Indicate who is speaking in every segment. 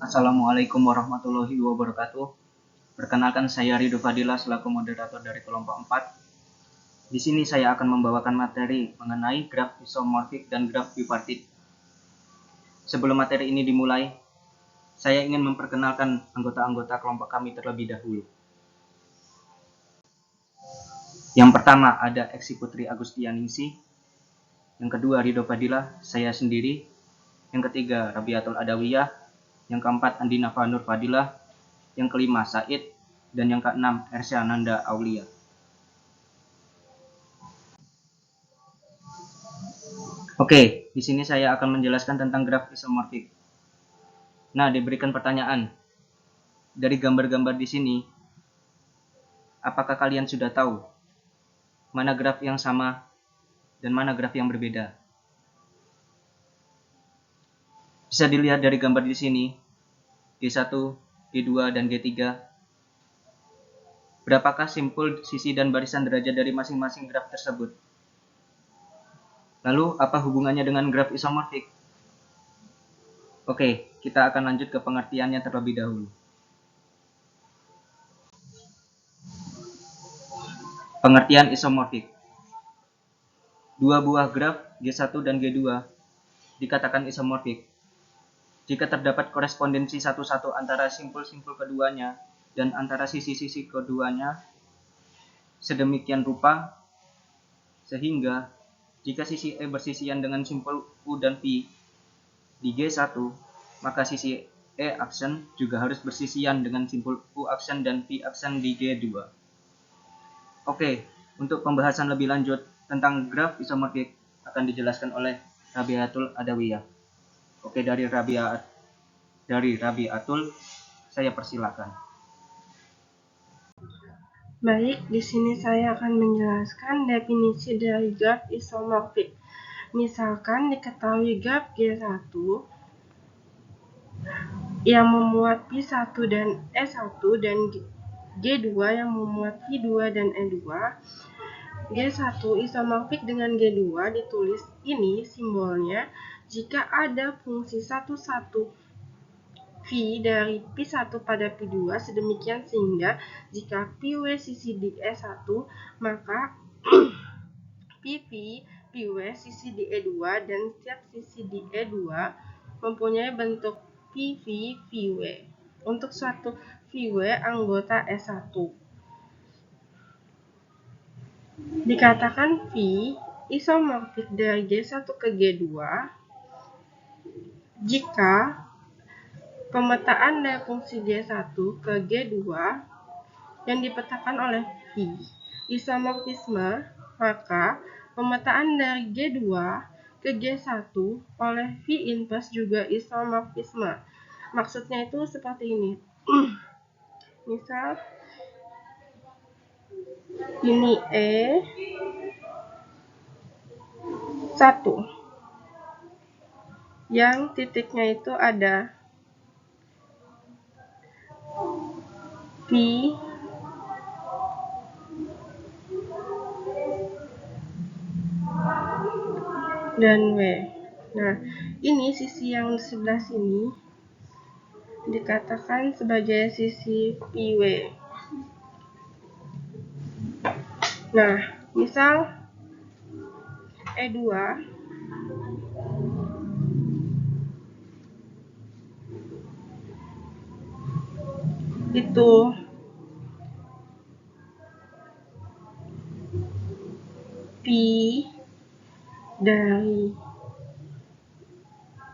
Speaker 1: Assalamualaikum warahmatullahi wabarakatuh. Perkenalkan, saya Ridho Fadilah selaku moderator dari kelompok 4. Di sini saya akan membawakan materi mengenai graf isomorfik dan graf bipartit. Sebelum materi ini dimulai, saya ingin memperkenalkan anggota-anggota kelompok kami terlebih dahulu. Yang pertama ada Eksi Putri Agustianingsih. Yang kedua Ridho Fadilah, saya sendiri. Yang ketiga Rabiatul Adawiyah. Yang keempat Andi Nafa Nur Fadilah. Yang kelima Said. Dan yang keenam Ersyananda Aulia. Oke, di sini saya akan menjelaskan tentang graf isomorfik. Nah, diberikan pertanyaan. Dari gambar-gambar di sini, apakah kalian sudah tahu mana graf yang sama dan mana graf yang berbeda? Bisa dilihat dari gambar di sini, G1, G2, dan G3. Berapakah simpul, sisi, dan barisan derajat dari masing-masing graf tersebut? Lalu, apa hubungannya dengan graf isomorfik? Oke, kita akan lanjut ke pengertiannya terlebih dahulu. Pengertian isomorfik. Dua buah graf G1 dan G2 dikatakan isomorfik jika terdapat korespondensi satu-satu antara simpul-simpul keduanya dan antara sisi-sisi keduanya sedemikian rupa sehingga jika sisi E bersisian dengan simpul U dan P di G1, maka sisi E aksen juga harus bersisian dengan simpul U aksen dan P aksen di G2. Oke, untuk pembahasan lebih lanjut tentang graf isomorfik akan dijelaskan oleh Rabiatul Adawiyah. Oke, dari Rabiatul, saya persilakan.
Speaker 2: Baik, di sini saya akan menjelaskan definisi dari graf isomorfik. Misalkan diketahui graf G1 yang memuat P1 dan E1 dan G2 yang memuat P2 dan E2. G1 isomorfik dengan G2 ditulis ini simbolnya jika ada fungsi satu-satu V dari P1 pada P2 sedemikian sehingga jika PW sisi di E1 maka PV PW sisi di E2 dan setiap sisi di E2 mempunyai bentuk PV VW untuk suatu VW anggota E1. Dikatakan V isomorfik dari G1 ke G2 jika pemetaan dari fungsi G1 ke G2 yang dipetakan oleh V isomorfisme, maka pemetaan dari G2 ke G1 oleh V inverse juga isomorfisme. Maksudnya itu seperti ini. Misal ini E1 yang titiknya itu ada P dan W. Nah, ini sisi yang di sebelah sini dikatakan sebagai sisi PW. Nah, misal E2 itu P dari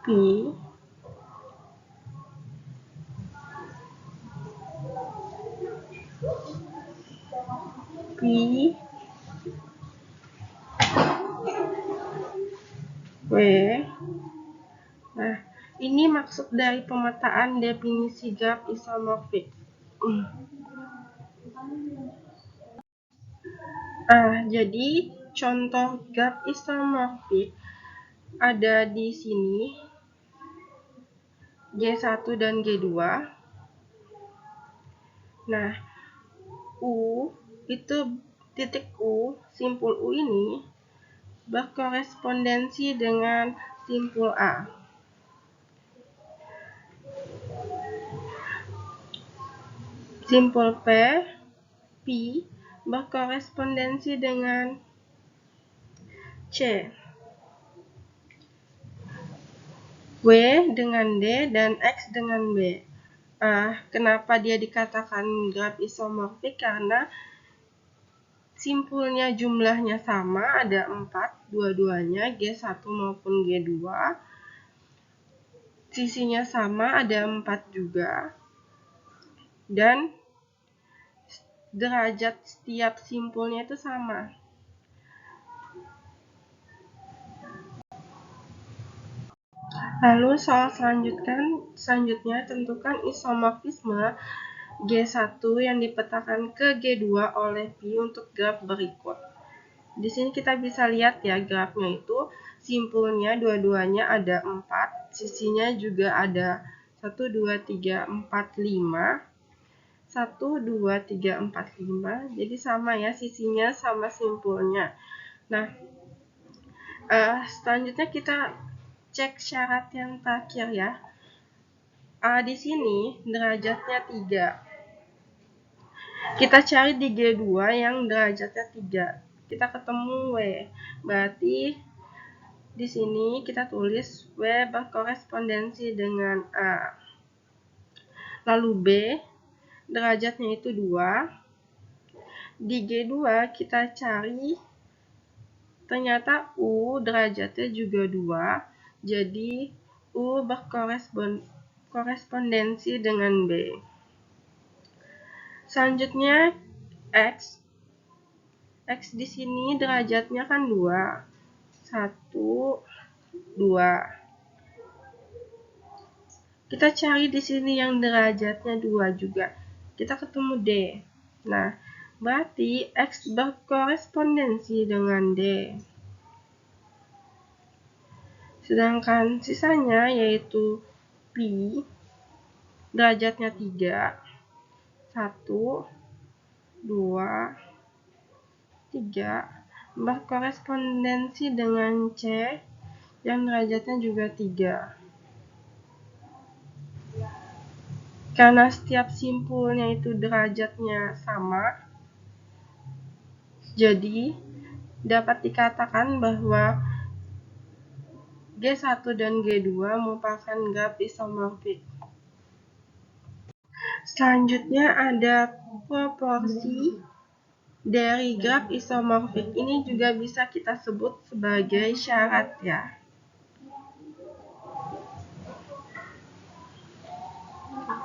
Speaker 2: P P W. Nah, ini maksud dari pemetaan definisi graf isomorfik. Jadi contoh graf isomorfik ada di sini G1 dan G2. Nah, U itu titik U, simpul U ini berkorespondensi dengan simpul A. Simpul P berkorespondensi dengan C, W dengan D, dan X dengan B. Kenapa dia dikatakan graf isomorfik? Karena simpulnya jumlahnya sama, ada 4 dua-duanya, G1 maupun G2. Sisinya sama, ada 4 juga. Dan derajat setiap simpulnya itu sama. Lalu soal selanjutnya tentukan isomorfisme G1 yang dipetakan ke G2 oleh Pi untuk graf berikut. Di sini kita bisa lihat ya grafnya itu simpulnya dua-duanya ada 4, sisinya juga ada 1, 2, 3, 4, 5. 1, 2, 3, 4, 5. Jadi sama ya sisinya sama simpulnya. Nah, selanjutnya kita cek syarat yang terakhir ya. Di sini derajatnya 3. Kita cari di G2 yang derajatnya 3. Kita ketemu W. Berarti di sini kita tulis W berkorespondensi dengan A. Lalu B derajatnya itu 2. Di G2 kita cari, ternyata U derajatnya juga 2. Jadi U berkorespondensi dengan B. Selanjutnya X. X di sini derajatnya kan 2. 1, 2. Kita cari di sini yang derajatnya 2 juga. Kita ketemu D. Nah, berarti X berkorespondensi dengan D. Sedangkan sisanya yaitu Pi derajatnya 3. 1, 2, 3 berkorespondensi dengan C yang derajatnya juga 3. Karena setiap simpulnya itu derajatnya sama, jadi dapat dikatakan bahwa G1 dan G2 merupakan graf isomorfik. Selanjutnya ada proporsi dari graf isomorfik. Ini juga bisa kita sebut sebagai syarat ya.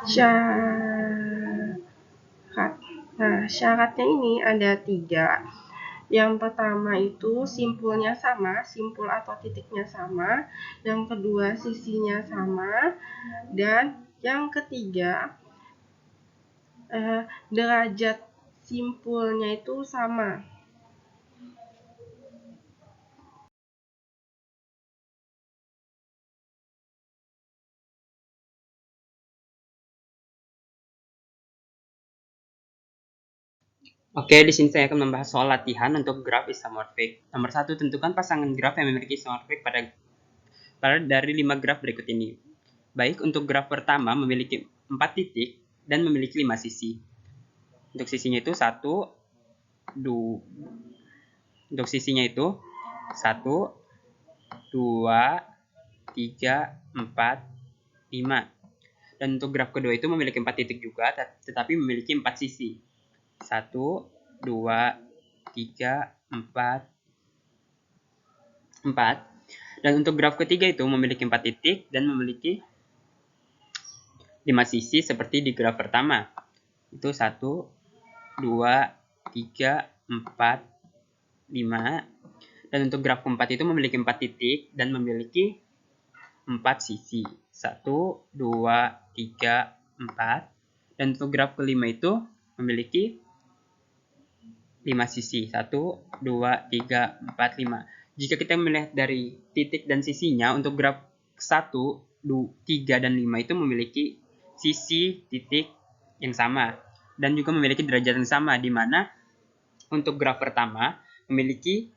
Speaker 2: Syarat. Nah, syaratnya ini ada 3. Yang pertama itu simpulnya sama, simpul atau titiknya sama. Yang kedua sisinya sama. Dan yang ketiga derajat simpulnya itu sama.
Speaker 3: Oke, di sini saya akan membahas soal latihan untuk graf isomorfik. Nomor 1, tentukan pasangan graf yang memiliki isomorfik pada dari 5 graf berikut ini. Baik, untuk graf pertama memiliki 4 titik dan memiliki 5 sisi. Untuk sisinya itu 1, 2. Untuk sisinya itu 1, 2, 3, 4, 5. Dan untuk graf kedua itu memiliki 4 titik juga, tetapi memiliki 4 sisi. 1, 2, 3, 4. Dan untuk graf ketiga itu memiliki 4 titik dan memiliki 5 sisi seperti di graf pertama. Itu 1, 2, 3, 4, 5. Dan untuk graf keempat itu memiliki 4 titik dan memiliki 4 sisi. 1, 2, 3, 4. Dan untuk graf kelima itu memiliki 5 sisi. 1, 2, 3, 4, 5. Jika kita melihat dari titik dan sisinya, untuk graf 1, 2, 3, dan 5 itu memiliki sisi titik yang sama. Dan juga memiliki derajat yang sama, di mana untuk graf pertama memiliki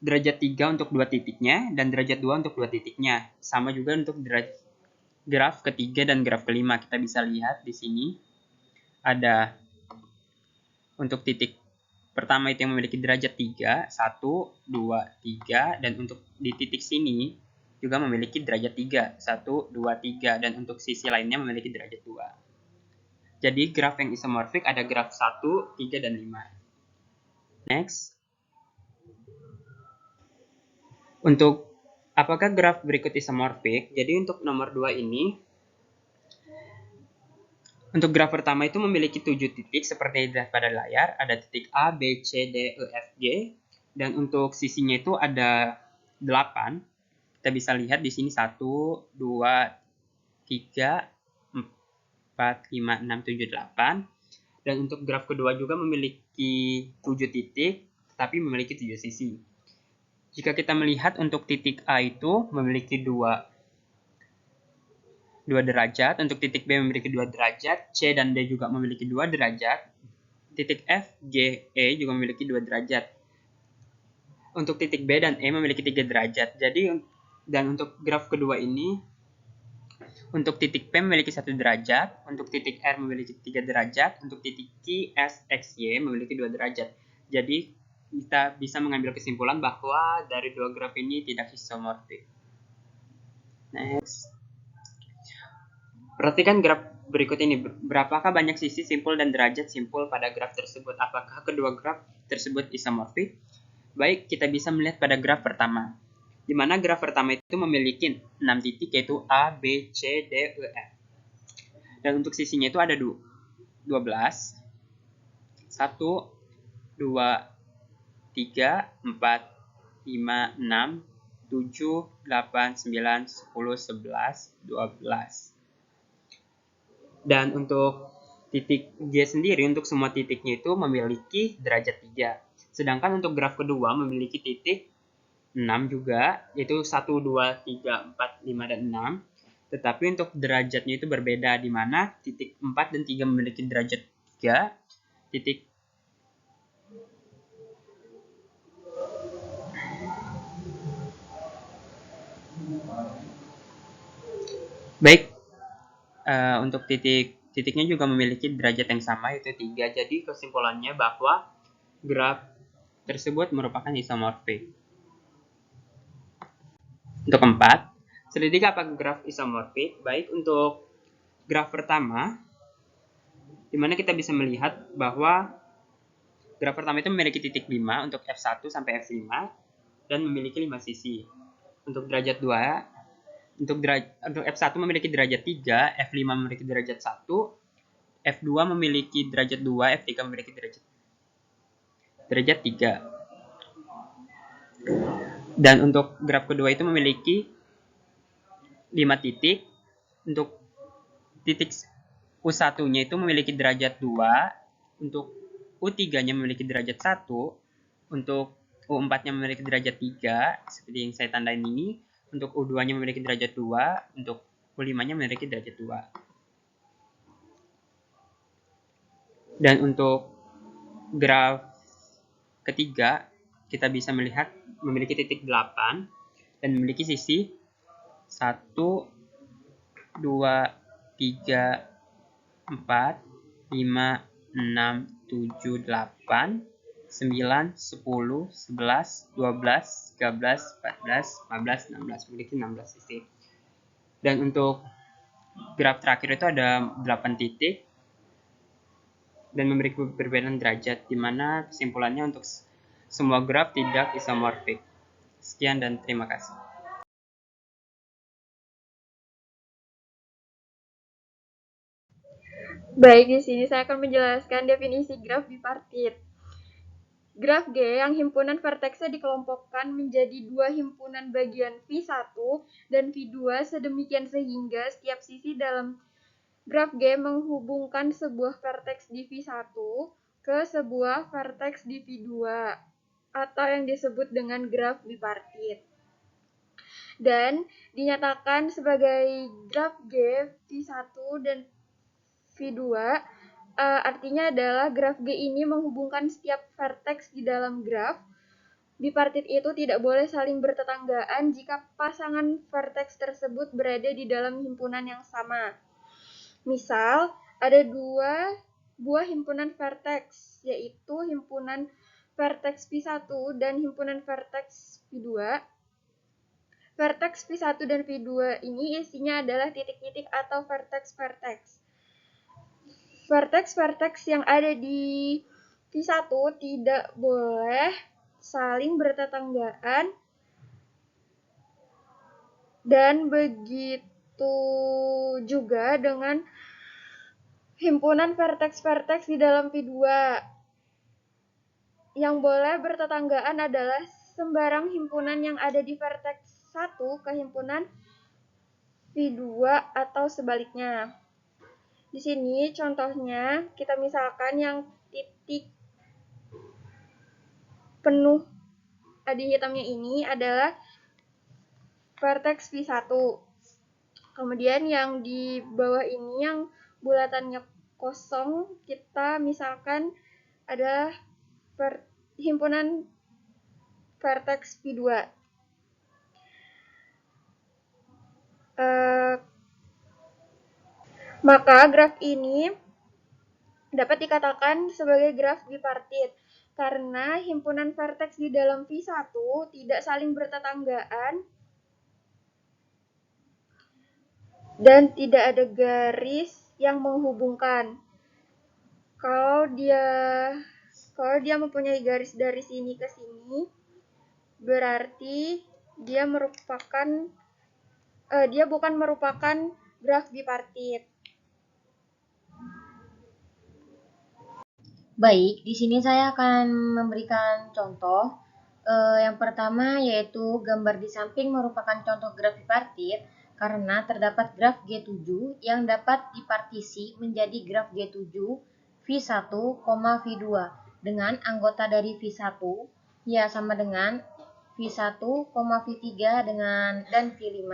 Speaker 3: derajat 3 untuk 2 titiknya, dan derajat 2 untuk 2 titiknya. Sama juga untuk graf ketiga dan graf kelima. Kita bisa lihat di sini ada untuk titik pertama itu yang memiliki derajat 3, 1, 2, 3, dan untuk di titik sini juga memiliki derajat 3, 1, 2, 3, dan untuk sisi lainnya memiliki derajat 2. Jadi graf yang isomorfik ada graf 1, 3, dan 5. Next. Untuk apakah graf berikut isomorfik? Jadi untuk nomor 2 ini, untuk graf pertama itu memiliki 7 titik seperti yang dilihat pada layar. Ada titik A, B, C, D, E, F, G. Dan untuk sisinya itu ada 8. Kita bisa lihat di sini 1, 2, 3, 4, 5, 6, 7, 8. Dan untuk graf kedua juga memiliki 7 titik, tapi memiliki 7 sisi. Jika kita melihat untuk titik A itu memiliki 2 derajat, untuk titik B memiliki 2 derajat, C dan D juga memiliki 2 derajat, titik F, G, E juga memiliki 2 derajat. Untuk titik B dan E memiliki 3 derajat. Jadi, dan untuk graf kedua ini, untuk titik P memiliki 1 derajat, untuk titik R memiliki 3 derajat, untuk titik Q, S, X, Y memiliki 2 derajat. Jadi, kita bisa mengambil kesimpulan bahwa dari dua graf ini tidak isomorfik. Next. Perhatikan graf berikut ini. Berapakah banyak sisi simpul dan derajat simpul pada graf tersebut? Apakah kedua graf tersebut isomorfik? Baik, kita bisa melihat pada graf pertama. Di mana graf pertama itu memiliki 6 titik yaitu A, B, C, D, E, F. Dan untuk sisinya itu ada 12. 1, 2, 3, 4, 5, 6, 7, 8, 9, 10, 11, 12. Dan untuk titik G sendiri, untuk semua titiknya itu memiliki derajat 3. Sedangkan untuk graf kedua memiliki titik 6 juga, yaitu 1, 2, 3, 4, 5, dan 6. Tetapi untuk derajatnya itu berbeda, di mana titik 4 dan 3 memiliki derajat 3, titik baik untuk titiknya juga memiliki derajat yang sama yaitu 3. Jadi kesimpulannya bahwa graf tersebut merupakan isomorfik. Untuk keempat, selidiki apakah graf isomorfik. Baik untuk graf pertama, di mana kita bisa melihat bahwa graf pertama itu memiliki titik 5 untuk F1 sampai F5 dan memiliki 5 sisi. Untuk derajat 2, untuk F1 memiliki derajat 3, F5 memiliki derajat 1, F2 memiliki derajat 2, F3 memiliki derajat 3. Dan untuk graf kedua itu memiliki 5 titik. Untuk titik U1-nya itu memiliki derajat 2, untuk U3-nya memiliki derajat 1, untuk U4-nya memiliki derajat 3, seperti yang saya tandain ini. Untuk U2-nya memiliki derajat 2, untuk U5-nya memiliki derajat 2. Dan untuk graf ketiga, kita bisa melihat memiliki titik 8 dan memiliki sisi 1, 2, 3, 4, 5, 6, 7, 8, 9, 10, 11, 12, 13, 14, 15, 16. Memiliki 16 sisi. Dan untuk graf terakhir itu ada 8 titik dan memiliki perbedaan derajat, di mana kesimpulannya untuk semua graf tidak isomorfik. Sekian dan terima kasih.
Speaker 4: Baik, di sini saya akan menjelaskan definisi graf bipartit. Graf G yang himpunan verteksnya dikelompokkan menjadi dua himpunan bagian V1 dan V2 sedemikian sehingga setiap sisi dalam graf G menghubungkan sebuah verteks di V1 ke sebuah verteks di V2 atau yang disebut dengan graf bipartit. Dan dinyatakan sebagai graf G V1 dan V2 artinya adalah graf G ini menghubungkan setiap verteks di dalam graf. Bipartit itu tidak boleh saling bertetanggaan jika pasangan verteks tersebut berada di dalam himpunan yang sama. Misal, ada dua buah himpunan vertex, yaitu himpunan vertex V1 dan himpunan vertex V2. Vertex V1 dan V2 ini isinya adalah titik-titik atau vertex-vertex. Vertex-vertex yang ada di V1 tidak boleh saling bertetanggaan, dan begitu juga dengan himpunan vertex-vertex di dalam V2. Yang boleh bertetanggaan adalah sembarang himpunan yang ada di vertex 1 ke himpunan V2 atau sebaliknya. Di sini contohnya kita misalkan yang titik penuh di hitamnya ini adalah vertex V1. Kemudian yang di bawah ini yang bulatannya kosong, kita misalkan ada himpunan vertex V2. Maka graf ini dapat dikatakan sebagai graf bipartit karena himpunan vertex di dalam V1 tidak saling bertetanggaan dan tidak ada garis yang menghubungkan. Kalau dia mempunyai garis dari sini ke sini, berarti dia bukan merupakan graf bipartit.
Speaker 5: Baik, di sini saya akan memberikan contoh. Yang pertama yaitu gambar di samping merupakan contoh graf bipartit karena terdapat graf G7 yang dapat dipartisi menjadi graf G7 V1, V2 dengan anggota dari V1 ya sama dengan V1, V3 dan V5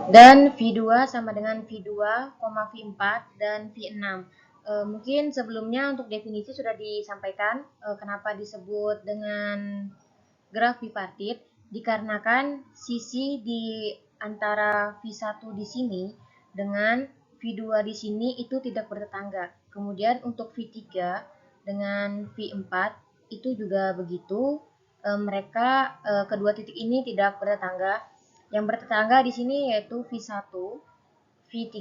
Speaker 5: dan V2 sama dengan V2, V4 dan V6. Mungkin sebelumnya untuk definisi sudah disampaikan kenapa disebut dengan graf bipartit, dikarenakan sisi di antara V1 di sini dengan V2 di sini itu tidak bertetangga. Kemudian untuk V3 dengan V4 itu juga begitu, mereka kedua titik ini tidak bertetangga. Yang bertetangga di sini yaitu V1, V3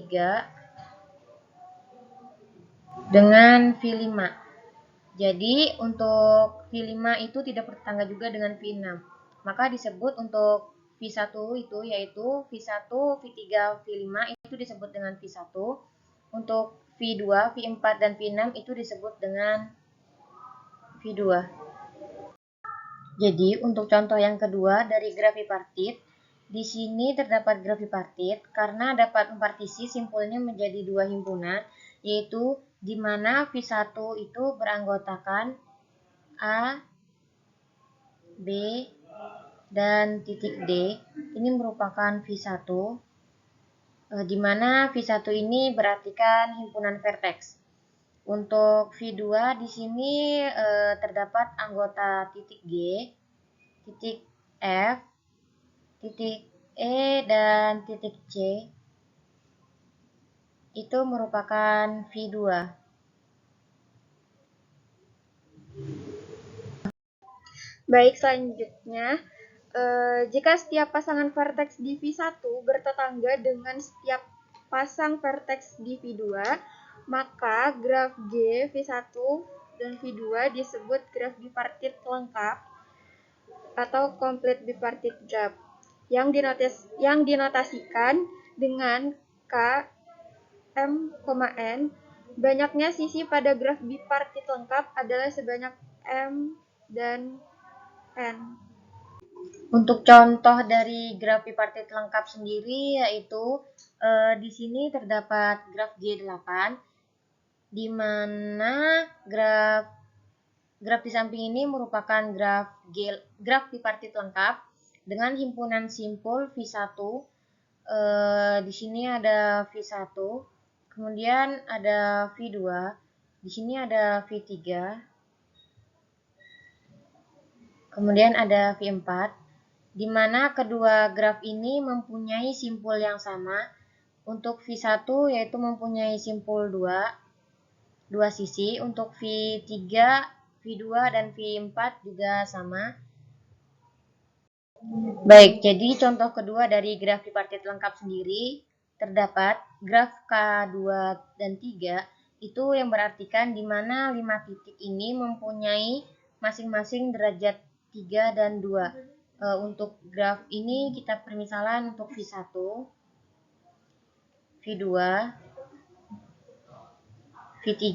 Speaker 5: dengan V5. Jadi untuk V5 itu tidak bertetangga juga dengan V6. Maka disebut untuk V1 itu yaitu V1, V3, V5 itu disebut dengan V1. Untuk V2, V4 dan V6 itu disebut dengan V2. Jadi untuk contoh yang kedua dari graf bipartit, di sini terdapat graf bipartit karena dapat mempartisi simpulnya menjadi dua himpunan, yaitu di mana V1 itu beranggotakan A, B, dan titik D. Ini merupakan V1, di mana V1 ini berartikan himpunan vertex. Untuk V2 di sini terdapat anggota titik G, titik F, titik E, dan titik C. Itu merupakan V2.
Speaker 4: Baik, selanjutnya, jika setiap pasangan vertex di V1 bertetangga dengan setiap pasang vertex di V2, maka graf G V1 dan V2 disebut graf bipartit lengkap atau complete bipartite graph yang dinotasikan dengan K, M, N. Banyaknya sisi pada graf bipartit lengkap adalah sebanyak M dan N.
Speaker 5: Untuk contoh dari graf bipartit lengkap sendiri yaitu di sini terdapat graf G8 di mana graf di samping ini merupakan graf bipartit lengkap dengan himpunan simpul V1. Di sini ada V1, kemudian ada V2, di sini ada V3, kemudian ada V4, di mana kedua graf ini mempunyai simpul yang sama, Untuk V1 yaitu mempunyai simpul dua sisi. Untuk V3, V2, dan V4 juga sama. Baik, jadi contoh kedua dari graf bipartit lengkap sendiri terdapat graf K2 dan 3 itu yang berartikan di mana 5 titik ini mempunyai masing-masing derajat 3 dan 2. Untuk graf ini kita permisalan untuk V1, V2, V3,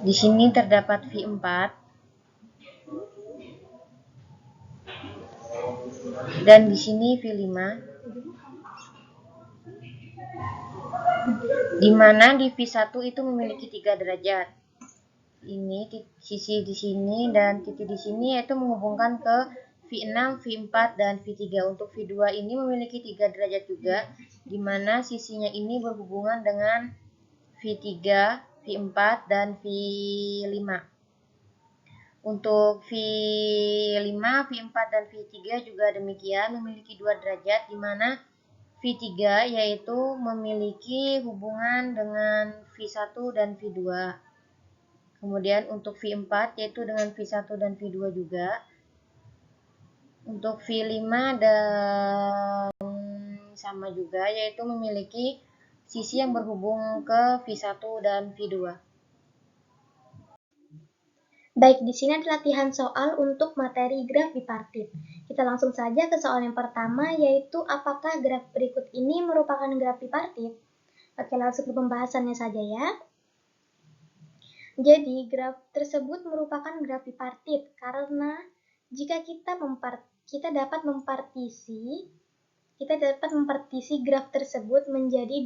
Speaker 5: di sini terdapat V4, dan di sini V5, di mana di V1 itu memiliki 3 derajat. Ini sisi di sini dan titik di sini yaitu menghubungkan ke V6, V4, dan V3. Untuk V2 ini memiliki 3 derajat juga, di mana sisinya ini berhubungan dengan V3, V4, dan V5. Untuk V5, V4, dan V3 juga demikian memiliki 2 derajat, di mana V3 yaitu memiliki hubungan dengan V1 dan V2. Kemudian untuk V4 yaitu dengan V1 dan V2 juga. Untuk V5 dan sama juga, yaitu memiliki sisi yang berhubung ke V1 dan V2.
Speaker 6: Baik, di sini ada latihan soal untuk materi graf bipartit. Kita langsung saja ke soal yang pertama, yaitu apakah graf berikut ini merupakan graf bipartit? Oke, langsung ke pembahasannya saja ya. Jadi, graf tersebut merupakan graf bipartit karena jika kita dapat mempartisi graf tersebut menjadi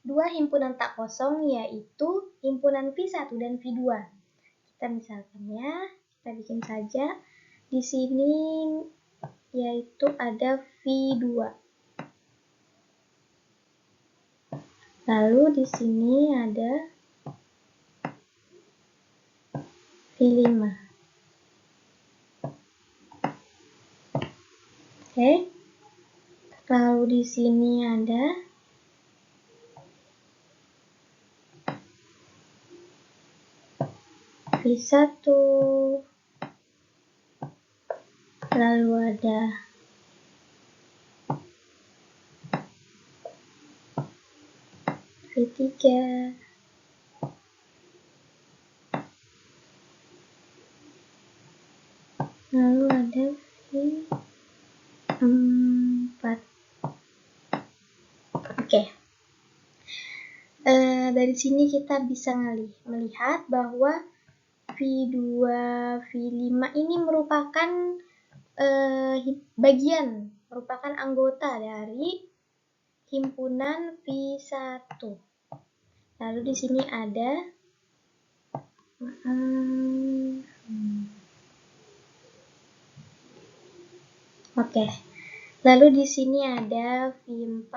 Speaker 6: dua himpunan tak kosong, yaitu himpunan V1 dan V2. Kita misalkan ya, kita bikin saja di sini yaitu ada V2. Lalu di sini ada V5. Oke. Lalu di sini ada V1. Lalu ada V3. Lalu ada V4. Oke. Dari sini kita bisa melihat bahwa V2, V5 ini merupakan merupakan anggota dari himpunan V1. Lalu di sini ada Oke. Lalu di sini ada V4,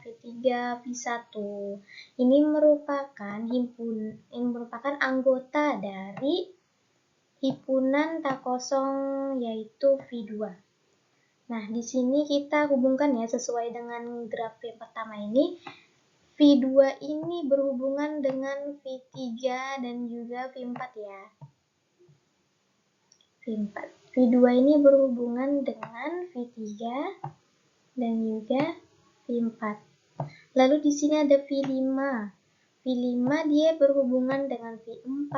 Speaker 6: V3, V1. Ini merupakan anggota dari himpunan tak kosong yaitu V2. Nah, di sini kita hubungkan ya sesuai dengan graf yang pertama ini. V2 ini berhubungan dengan V3 dan juga V4 ya. V4. V2 ini berhubungan dengan V3 dan juga V4. Lalu di sini ada V5. V5 dia berhubungan dengan V4,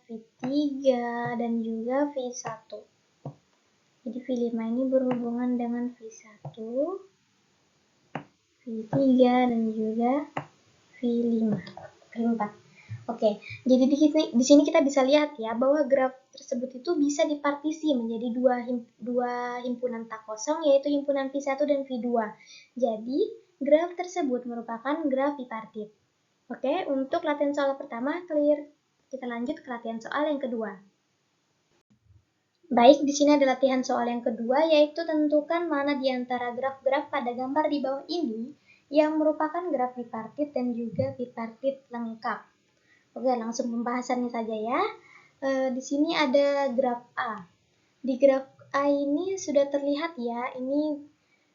Speaker 6: V3, dan juga V1. Jadi V5 ini berhubungan dengan V1, V3, dan juga V4. Oke, jadi di sini kita bisa lihat ya bahwa graf tersebut itu bisa dipartisi menjadi dua himpunan tak kosong, yaitu himpunan V1 dan V2. Jadi, graf tersebut merupakan graf bipartit. Oke, untuk latihan soal pertama clear. Kita lanjut ke latihan soal yang kedua. Baik, di sini ada latihan soal yang kedua, yaitu tentukan mana di antara graf-graf pada gambar di bawah ini yang merupakan graf bipartit dan juga bipartit lengkap. Oke, langsung pembahasannya saja ya. Di sini ada graf A. Di graf A ini sudah terlihat ya, ini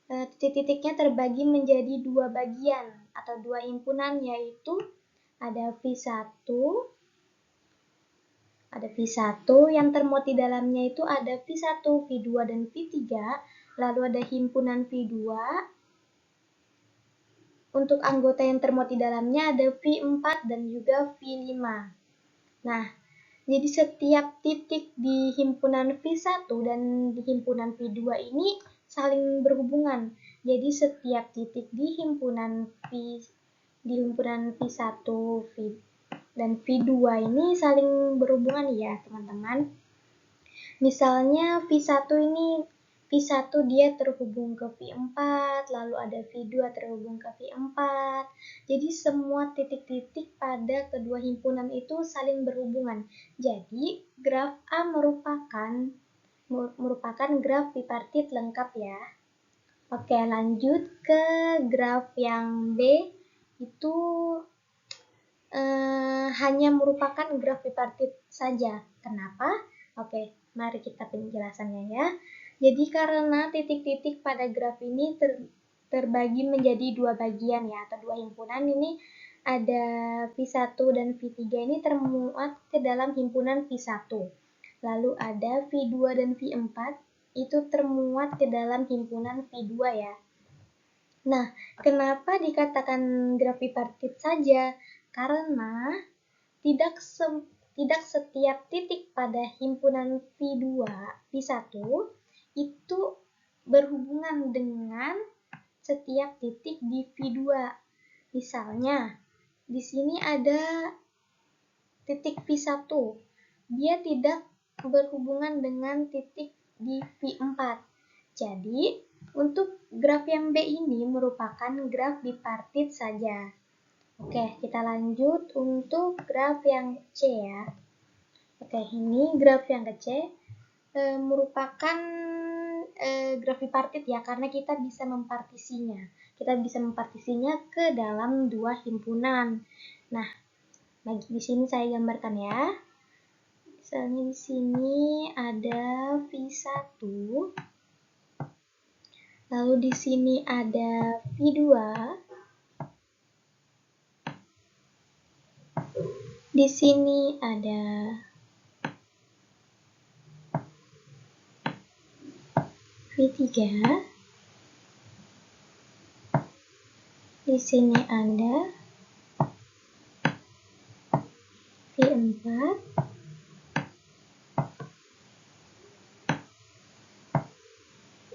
Speaker 6: titik-titiknya terbagi menjadi dua bagian atau dua himpunan, yaitu ada V1 yang termuat di dalamnya itu ada V1, V2, dan V3, lalu ada himpunan V2. Untuk anggota yang termuat di dalamnya ada V4 dan juga V5. Nah, jadi setiap titik di himpunan V1 dan di himpunan V2 ini saling berhubungan. Jadi setiap titik di himpunan V1 dan V2 ini saling berhubungan ya, teman-teman. Misalnya V1 dia terhubung ke V4, lalu ada V2 terhubung ke V4. Jadi semua titik-titik pada kedua himpunan itu saling berhubungan. Jadi graf A merupakan graf bipartit lengkap ya. Oke, lanjut ke graf yang B, itu hanya merupakan graf bipartit saja. Kenapa? Oke, mari kita penjelasannya ya. Jadi karena titik-titik pada graf ini terbagi menjadi dua bagian ya, atau dua himpunan. Ini ada V1 dan V3 ini termuat ke dalam himpunan V1. Lalu ada V2 dan V4 itu termuat ke dalam himpunan V2 ya. Nah, kenapa dikatakan graf bipartit saja? Karena tidak setiap titik pada himpunan V1 itu berhubungan dengan setiap titik di V2. Misalnya, di sini ada titik V1. Dia tidak berhubungan dengan titik di V4. Jadi, untuk graf yang B ini merupakan graf bipartit saja. Oke, kita lanjut untuk graf yang C ya. Oke, ini graf yang ke C merupakan graf bipartit ya, karena kita bisa mempartisinya. Kita bisa mempartisinya ke dalam dua himpunan. Nah, di sini saya gambarkan ya. Misalnya di sini ada V1, lalu di sini ada V2, di sini ada V3, di sini ada V4,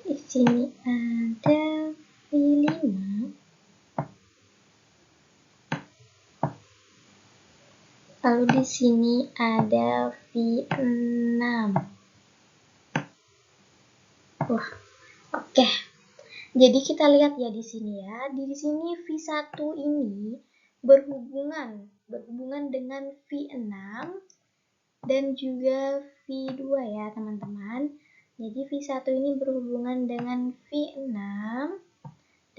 Speaker 6: di sini ada V5, lalu di sini ada V6. Wah, oke. Jadi kita lihat ya di sini ya. Di sini V1 ini berhubungan dengan V6 dan juga V2 ya, teman-teman. Jadi V1 ini berhubungan dengan V6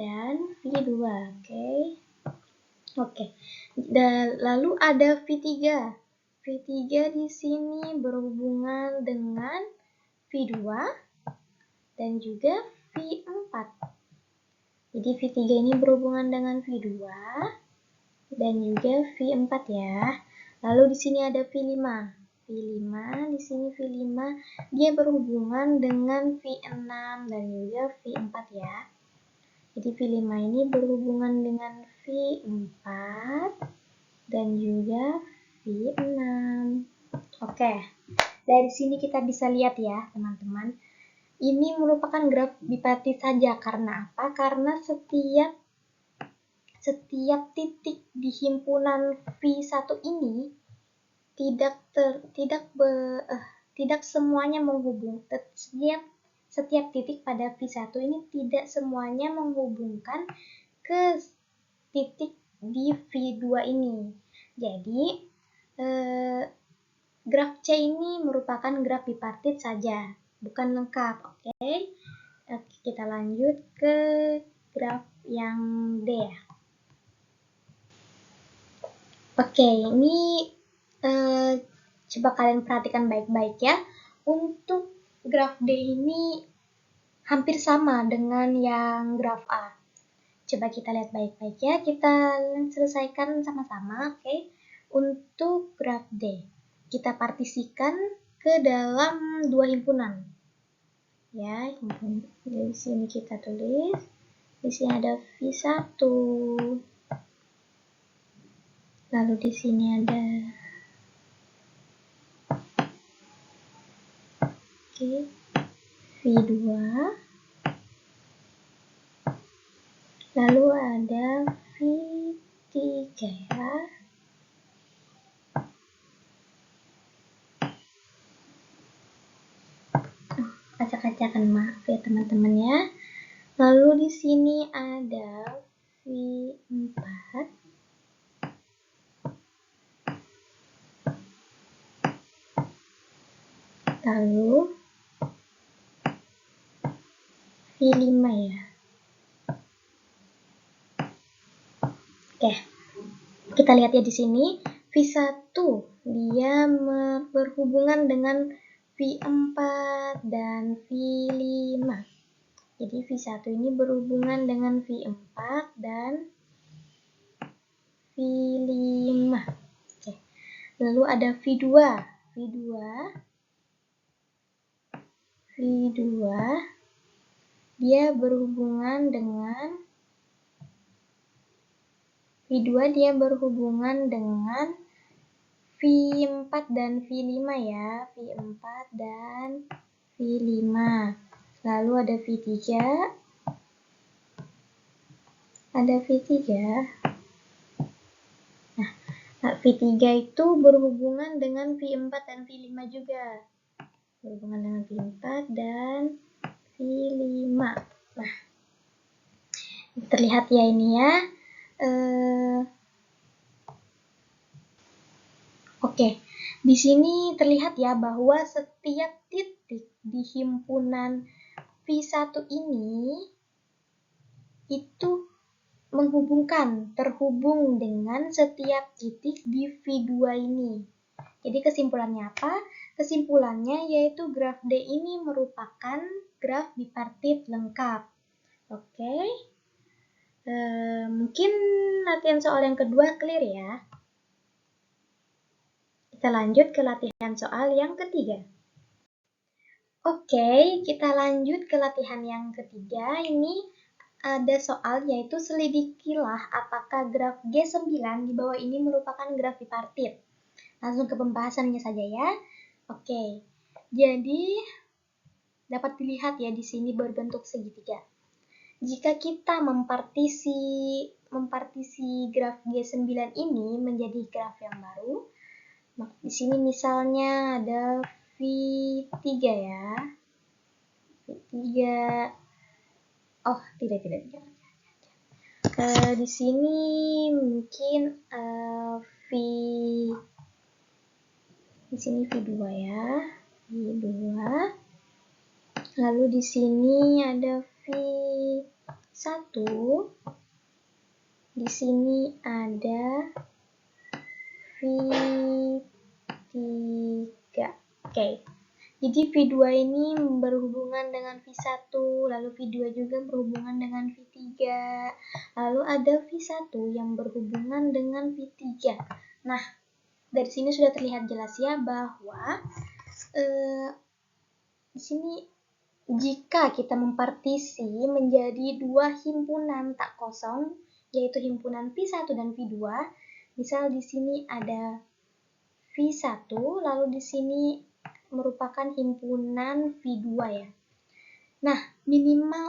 Speaker 6: dan V2, oke. Oke. Dan lalu ada V3. V3 di sini berhubungan dengan V2 dan juga V4. Jadi V3 ini berhubungan dengan V2 dan juga V4 ya. Lalu di sini ada V5. V5 di sini V5 dia berhubungan dengan V6 dan juga V4 ya. Jadi V5 ini berhubungan dengan V4 dan juga V6. Oke. Dari sini kita bisa lihat ya, teman-teman. Ini merupakan graf bipartit saja. Karena apa? Karena setiap titik di himpunan V1 ini tidak semuanya menghubung. Setiap titik pada V1 ini tidak semuanya menghubungkan ke titik di V2 ini. Jadi graf C ini merupakan graf bipartit saja, bukan lengkap. Oke, kita lanjut ke graf yang D ya. Oke, ini coba kalian perhatikan baik-baik ya. Untuk graf D ini hampir sama dengan yang graf A. Coba kita lihat baik-baik ya, kita selesaikan sama-sama, oke? Untuk graf D, kita partisikan ke dalam dua himpunan. Ya, di sini kita tulis, di sini ada V1. Lalu di sini ada V2. Lalu ada V3 ya. Acak-acakan, maaf ya teman-teman ya. Lalu di sini ada V4. Lalu V5 ya. Oke. Kita lihat ya di sini V1 dia berhubungan dengan V4 dan V5. Jadi V1 ini berhubungan dengan V4 dan V5. Oke. Lalu ada V2. V2 dia berhubungan dengan V4 dan V5 ya. V4 dan V5. Lalu ada V3. Nah, V3 itu berhubungan dengan V4 dan V5 juga. Berhubungan dengan V4 dan V5. Nah, terlihat ya ini ya. Oke, di sini terlihat ya bahwa setiap titik di himpunan V1 ini itu terhubung dengan setiap titik di V2 ini. Jadi kesimpulannya apa? Kesimpulannya yaitu graf D ini merupakan graf bipartit lengkap. Oke. Mungkin latihan soal yang kedua clear ya. Kita lanjut ke latihan soal yang ketiga. Oke, kita lanjut ke latihan yang ketiga. Ini ada soal yaitu selidikilah apakah graf G9 di bawah ini merupakan graf bipartit. Langsung ke pembahasannya saja ya. Oke. Jadi dapat dilihat ya di sini berbentuk segitiga. Jika kita mempartisi graf G9 ini menjadi graf yang baru, di sini misalnya ada V3 ya. V3. Oh, tidak. Di sini mungkin di sini V2 ya. V2. Lalu di sini ada V1. Di sini ada V3. Oke. Jadi V2 ini berhubungan dengan V1, lalu V2 juga berhubungan dengan V3. Lalu ada V1 yang berhubungan dengan V3. Nah, dari sini sudah terlihat jelas ya bahwa di sini jika kita mempartisi menjadi dua himpunan tak kosong, yaitu himpunan V1 dan V2, misal di sini ada V1, lalu di sini merupakan himpunan V2 ya. Nah,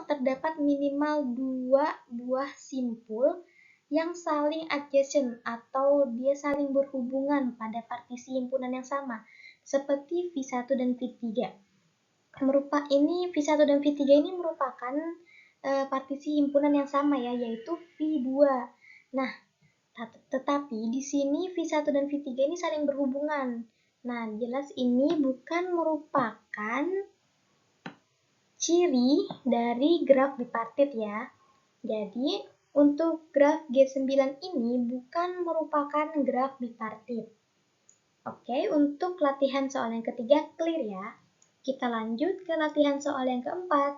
Speaker 6: terdapat minimal dua buah simpul yang saling adjacent atau dia saling berhubungan pada partisi himpunan yang sama, seperti V1 dan V3. V1 dan V3 ini merupakan partisi himpunan yang sama ya, yaitu V2. Nah, tetapi di sini V1 dan V3 ini saling berhubungan. Nah, jelas ini bukan merupakan ciri dari graf bipartit ya. Jadi, untuk graf G9 ini bukan merupakan graf bipartit. Oke, untuk latihan soal yang ketiga clear ya. kita lanjut ke latihan soal yang keempat.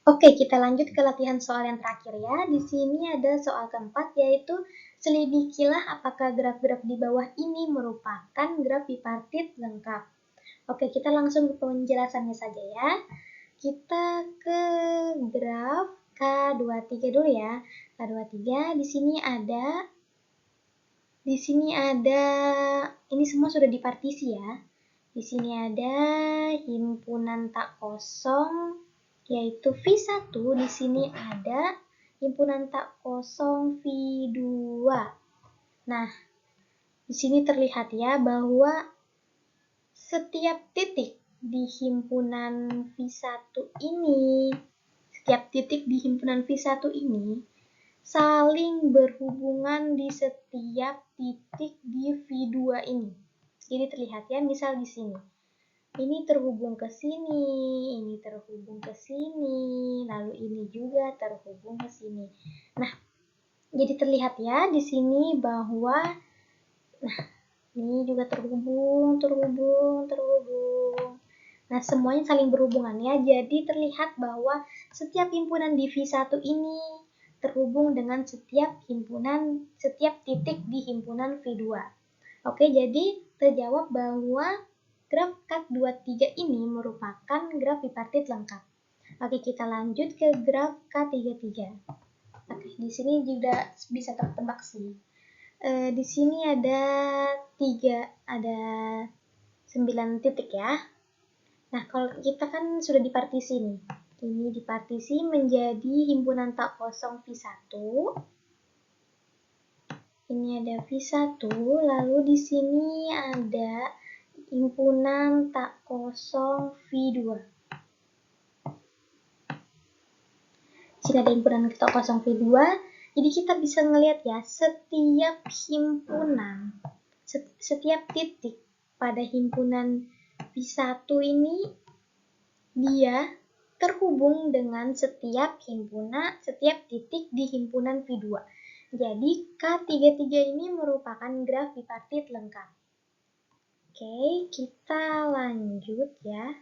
Speaker 6: Oke, kita lanjut ke latihan soal yang terakhir ya. Di sini ada soal keempat, yaitu selidikilah apakah graf-graf di bawah ini merupakan graf bipartit lengkap. Oke, kita langsung ke penjelasannya saja ya. Kita ke graf K23 dulu ya. K23 di sini ada ini semua sudah dipartisi ya. Di sini ada himpunan tak kosong yaitu V1, di sini ada himpunan tak kosong V2. Nah, di sini terlihat ya bahwa setiap titik di himpunan V1 ini, saling berhubungan di setiap titik di V2 ini. Jadi terlihat ya, misal di sini. Ini terhubung ke sini, ini terhubung ke sini, lalu ini juga terhubung ke sini. Nah, jadi terlihat ya di sini bahwa ini juga terhubung. Nah, semuanya saling berhubungan ya. Jadi terlihat bahwa setiap himpunan di V1 ini terhubung dengan setiap titik di himpunan V2. Oke, jadi terjawab bahwa graf K23 ini merupakan graf bipartit lengkap. Oke, kita lanjut ke graf K33. Oke, di sini juga bisa tertebak sih. Di sini ada 9 titik ya. Nah, kalau kita kan sudah dipartisi nih. Ini dipartisi menjadi himpunan tak kosong V1. Ini ada V1, lalu di sini ada himpunan tak kosong V2. Sini ada himpunan tak kosong V2. Jadi kita bisa ngelihat ya, setiap titik pada himpunan V1 ini dia terhubung dengan setiap titik di himpunan V2. Jadi K33 ini merupakan graf bipartit lengkap. Oke, kita lanjut ya.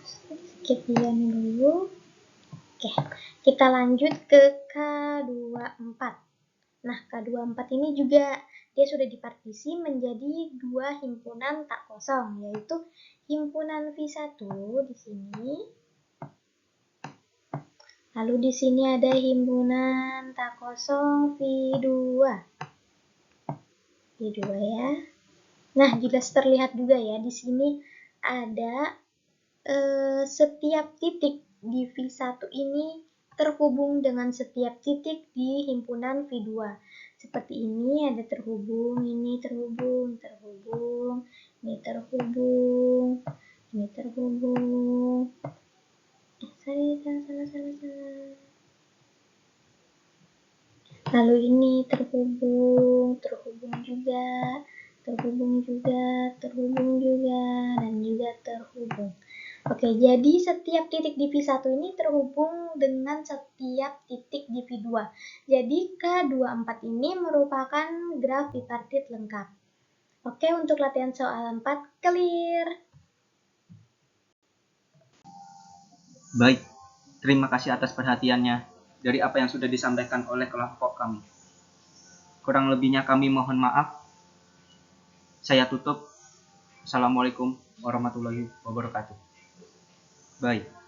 Speaker 6: Skip dulu. Oke, kita lanjut ke K24. Nah, K24 ini juga dia sudah dipartisi menjadi 2 himpunan tak kosong, yaitu himpunan V1 di sini. Lalu di sini ada himpunan tak kosong V2. Ya. Nah, jelas terlihat juga ya di sini ada setiap titik di V1 ini terhubung dengan setiap titik di himpunan V2. Seperti ini ada terhubung, ini terhubung, ini terhubung. Lalu ini terhubung juga, dan juga terhubung. Oke, jadi setiap titik di V1 ini terhubung dengan setiap titik di V2. Jadi K24 ini merupakan graf bipartit lengkap. Oke, untuk latihan soal 4 clear.
Speaker 1: Baik, terima kasih atas perhatiannya dari apa yang sudah disampaikan oleh kelompok kami. Kurang lebihnya kami mohon maaf. Saya tutup. Assalamualaikum warahmatullahi wabarakatuh. Bye.